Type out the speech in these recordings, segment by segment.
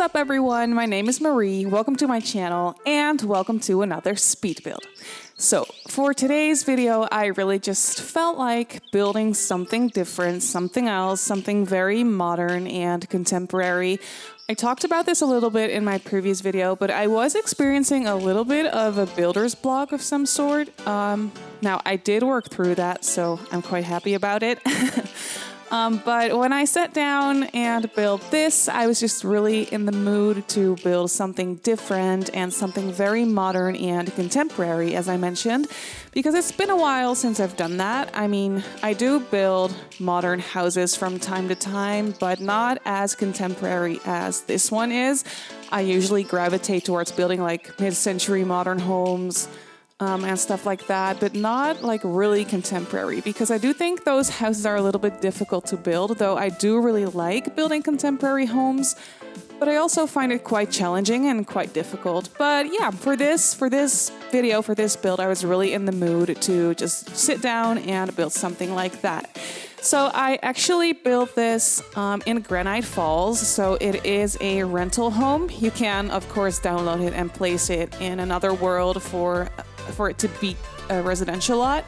up everyone, my name is Marie, welcome to my channel, and welcome to another speed build. So for today's video, I really just felt like building something different, something else, something very modern and contemporary. I talked about this a little bit in my previous video, but I was experiencing a little bit of a builder's block of some sort. Now I did work through that, so I'm quite happy about it. But when I sat down and built this, I was just really in the mood to build something different and something very modern and contemporary, as I mentioned, because it's been a while since I've done that. I mean, I do build modern houses from time to time, but not as contemporary as this one is. I usually gravitate towards building like mid-century modern homes, and stuff like that, but not like really contemporary, because I do think those houses are a little bit difficult to build, though I do really like building contemporary homes, but I also find it quite challenging and quite difficult. But yeah, for this video, for this build, I was really in the mood to just sit down and build something like that. So I actually built this in Granite Falls, so it is a rental home. You can, of course, download it and place it in another world for it to be a residential lot.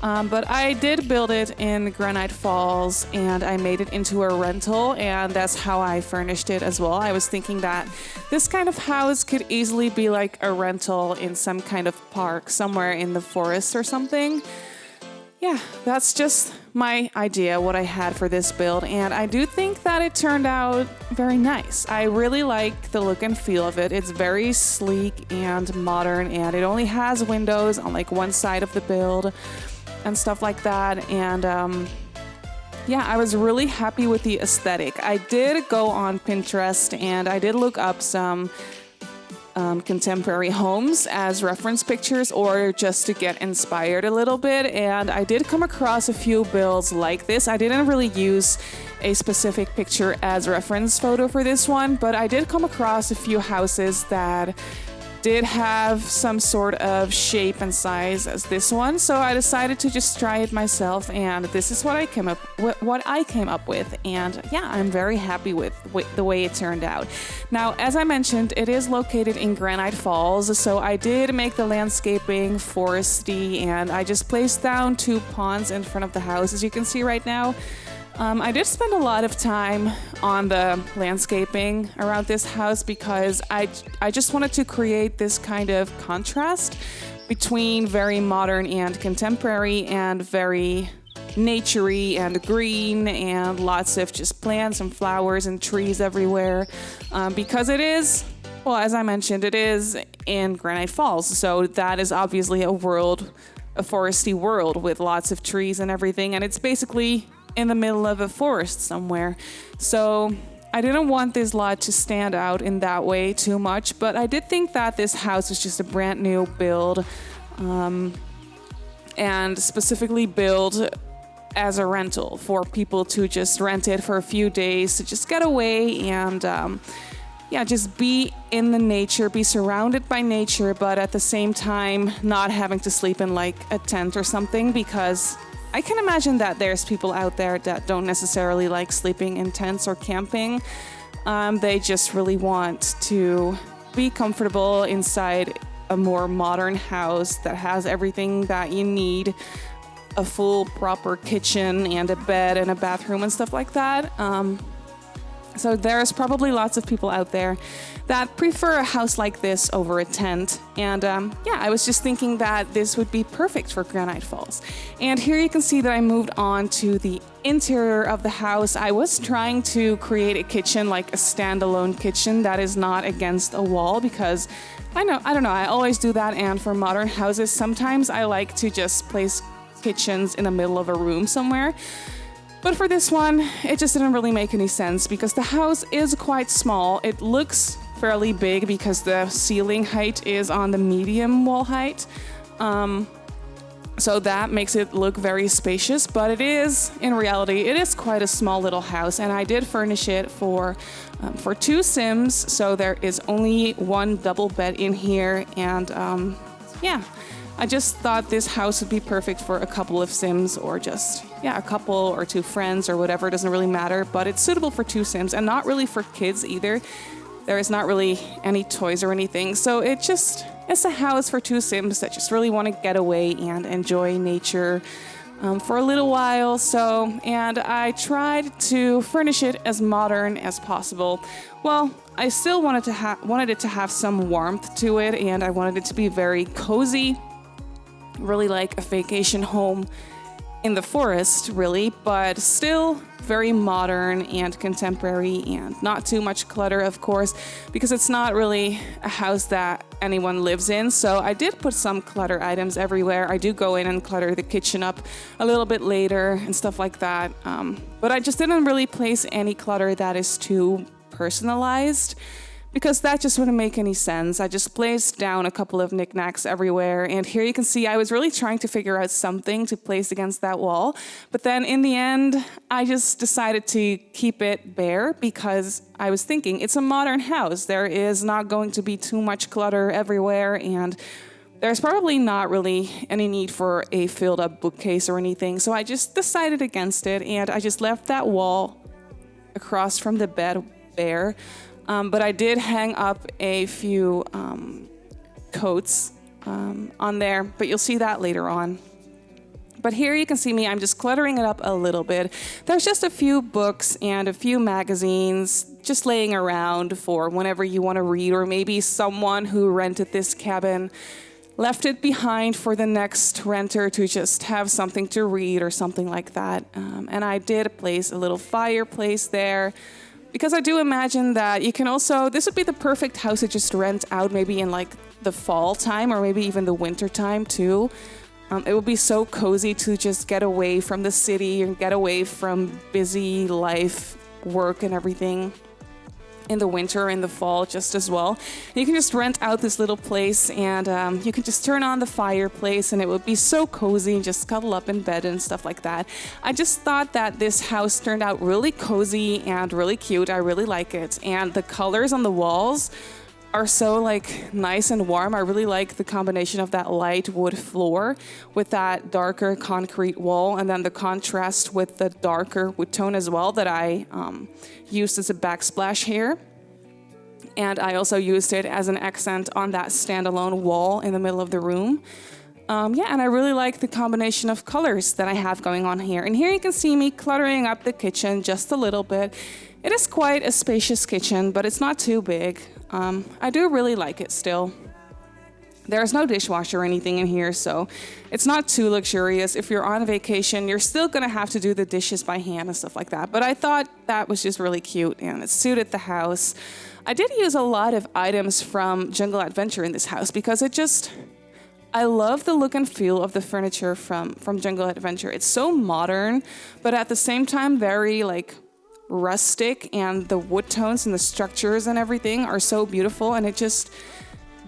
But I did build it in Granite Falls and I made it into a rental, and that's how I furnished it as well. I was thinking that this kind of house could easily be like a rental in some kind of park somewhere in the forest or something. Yeah, that's just my idea, what I had for this build, and I do think that it turned out very nice. I really like the look and feel of it. It's very sleek and modern, and it only has windows on like one side of the build and stuff like that. And yeah, I was really happy with the aesthetic. I did go on Pinterest and I did look up some contemporary homes as reference pictures, or just to get inspired a little bit, and I did come across a few builds like this. I didn't really use a specific picture as reference photo for this one, but I did come across a few houses that did have some sort of shape and size as this one, so I decided to just try it myself, and this is what I came up with, and yeah, I'm very happy with the way it turned out. Now, as I mentioned, it is located in Granite Falls, so I did make the landscaping foresty, and I just placed down 2 ponds in front of the house, as you can see right now. I did spend a lot of time on the landscaping around this house because I just wanted to create this kind of contrast between very modern and contemporary, and very naturey and green, and lots of just plants and flowers and trees everywhere, because it is, well, as I mentioned, it is in Granite Falls, so that is obviously a foresty world with lots of trees and everything, and it's basically in the middle of a forest somewhere. So I didn't want this lot to stand out in that way too much, but I did think that this house was just a brand new build, and specifically built as a rental for people to just rent it for a few days to just get away and yeah, just be in the nature, be surrounded by nature, but at the same time not having to sleep in like a tent or something, because I can imagine that there's people out there that don't necessarily like sleeping in tents or camping. They just really want to be comfortable inside a more modern house that has everything that you need, a full proper kitchen and a bed and a bathroom and stuff like that. So there's probably lots of people out there that prefer a house like this over a tent. And yeah, I was just thinking that this would be perfect for Granite Falls. And here you can see that I moved on to the interior of the house. I was trying to create a kitchen, like a standalone kitchen that is not against a wall, because I don't know, I always do that. And for modern houses, sometimes I like to just place kitchens in the middle of a room somewhere. But for this one, it just didn't really make any sense because the house is quite small. It looks fairly big because the ceiling height is on the medium wall height. So that makes it look very spacious, but it is, in reality, it is quite a small little house, and I did furnish it for 2 Sims, so there is only 1 double bed in here, and yeah, I just thought this house would be perfect for a couple of Sims, or just, yeah, a couple or 2 friends or whatever, it doesn't really matter, but it's suitable for 2 Sims, and not really for kids either. There is not really any toys or anything. So it's a house for two Sims that just really want to get away and enjoy nature for a little while. And I tried to furnish it as modern as possible. Well, I still wanted it to have some warmth to it, and I wanted it to be very cozy, really like a vacation home in the forest, really, but still very modern and contemporary and not too much clutter, of course, because it's not really a house that anyone lives in. So I did put some clutter items everywhere. I do go in and clutter the kitchen up a little bit later and stuff like that. But I just didn't really place any clutter that is too personalized, because that just wouldn't make any sense. I just placed down a couple of knickknacks everywhere. And here you can see I was really trying to figure out something to place against that wall. But then in the end, I just decided to keep it bare because I was thinking it's a modern house. There is not going to be too much clutter everywhere. And there's probably not really any need for a filled up bookcase or anything. So I just decided against it. And I just left that wall across from the bed bare. But I did hang up a few coats on there, but you'll see that later on. But here you can see me, I'm just cluttering it up a little bit. There's just a few books and a few magazines just laying around for whenever you want to read, or maybe someone who rented this cabin left it behind for the next renter to just have something to read or something like that. And I did place a little fireplace there, because I do imagine that you can also, this would be the perfect house to just rent out maybe in like the fall time or maybe even the winter time too. It would be so cozy to just get away from the city and get away from busy life, work and everything in the winter and the fall just as well. And you can just rent out this little place, and you can just turn on the fireplace and it would be so cozy and just cuddle up in bed and stuff like that. I just thought that this house turned out really cozy and really cute. I really like it. And the colors on the walls are so like nice and warm. I really like the combination of that light wood floor with that darker concrete wall, and then the contrast with the darker wood tone as well that I used as a backsplash here. And I also used it as an accent on that standalone wall in the middle of the room. And I really like the combination of colors that I have going on here. And here you can see me cluttering up the kitchen just a little bit. It is quite a spacious kitchen, but it's not too big. I do really like it still. There's no dishwasher or anything in here, so it's not too luxurious. If you're on vacation, you're still gonna have to do the dishes by hand and stuff like that. But I thought that was just really cute and it suited the house. I did use a lot of items from Jungle Adventure in this house because I love the look and feel of the furniture from Jungle Adventure. It's so modern, but at the same time very like rustic, and the wood tones and the structures and everything are so beautiful, and it just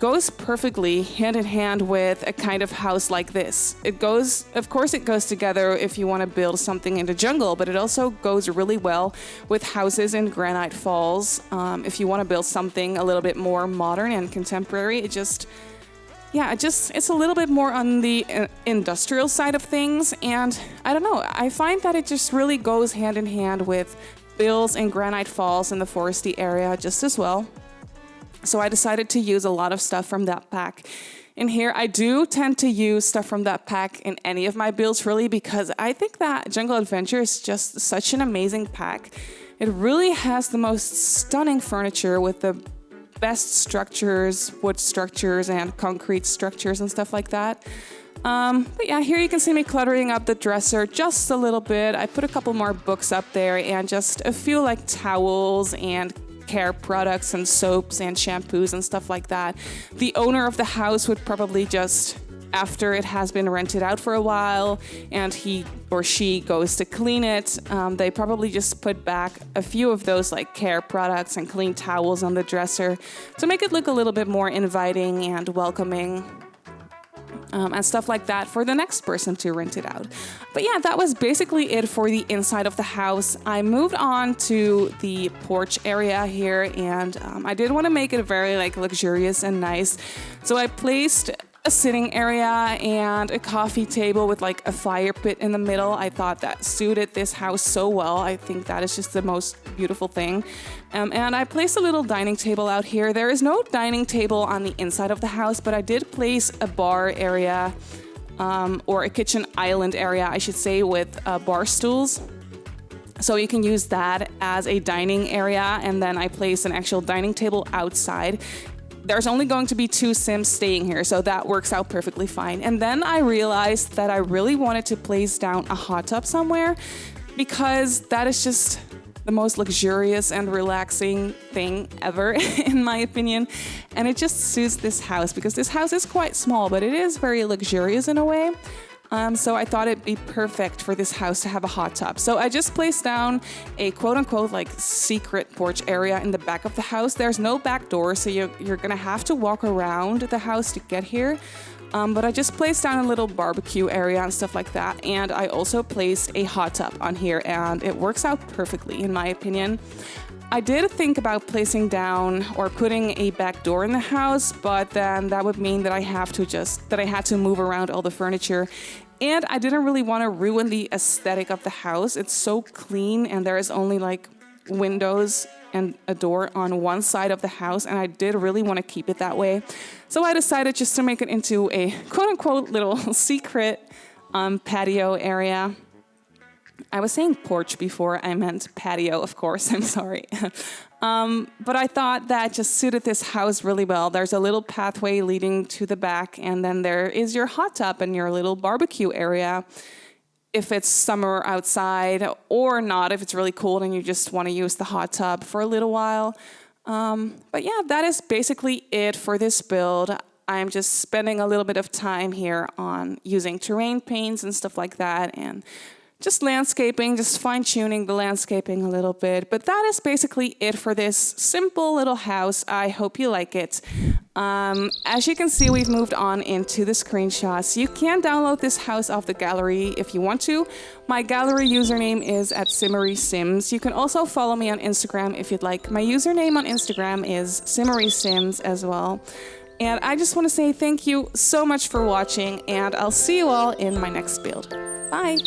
goes perfectly hand in hand with a kind of house like this. Of course it goes together if you want to build something in the jungle, but it also goes really well with houses in Granite Falls. If you want to build something a little bit more modern and contemporary, it's a little bit more on the industrial side of things. And I don't know, I find that it just really goes hand in hand with builds in Granite Falls in the foresty area just as well. So I decided to use a lot of stuff from that pack. In here, I do tend to use stuff from that pack in any of my builds, really, because I think that Jungle Adventure is just such an amazing pack. It really has the most stunning furniture with the best structures, wood structures and concrete structures and stuff like that. But yeah, here you can see me cluttering up the dresser just a little bit. I put a couple more books up there and just a few like towels and care products and soaps and shampoos and stuff like that. The owner of the house would probably just, after it has been rented out for a while and he or she goes to clean it, they probably just put back a few of those like care products and clean towels on the dresser to make it look a little bit more inviting and welcoming. And stuff like that for the next person to rent it out. But yeah, that was basically it for the inside of the house. I moved on to the porch area here, and I did want to make it very like luxurious and nice. So I placed a sitting area and a coffee table with like a fire pit in the middle. I thought that suited this house so well. I think that is just the most beautiful thing. And I placed a little dining table out here. There is no dining table on the inside of the house, but I did place a bar area or a kitchen island area, I should say, with bar stools. So you can use that as a dining area, and then I placed an actual dining table outside. There's only going to be 2 Sims staying here, so that works out perfectly fine. And then I realized that I really wanted to place down a hot tub somewhere because that is just the most luxurious and relaxing thing ever, in my opinion. And it just suits this house because this house is quite small, but it is very luxurious in a way. So I thought it'd be perfect for this house to have a hot tub. So I just placed down a quote-unquote like secret porch area in the back of the house. There's no back door, so you're gonna have to walk around the house to get here. But I just placed down a little barbecue area and stuff like that. And I also placed a hot tub on here, and it works out perfectly, in my opinion. I did think about placing down or putting a back door in the house, but then that would mean that I had to move around all the furniture. And I didn't really want to ruin the aesthetic of the house. It's so clean, and there is only like windows and a door on one side of the house, and I did really want to keep it that way. So I decided just to make it into a quote-unquote little secret patio area. I was saying porch before, I meant patio, of course, I'm sorry. But I thought that just suited this house really well. There's a little pathway leading to the back, and then there is your hot tub and your little barbecue area if it's summer outside, or not if it's really cold and you just want to use the hot tub for a little while. But yeah, that is basically it for this build. I'm just spending a little bit of time here on using terrain paints and stuff like that, and just landscaping, just fine-tuning the landscaping a little bit. But that is basically it for this simple little house. I hope you like it. As you can see, we've moved on into the screenshots. You can download this house off the gallery if you want to. My gallery username is at Simmarysims. You can also follow me on Instagram if you'd like. My username on Instagram is Simmarysims as well. And I just want to say thank you so much for watching, and I'll see you all in my next build. Bye!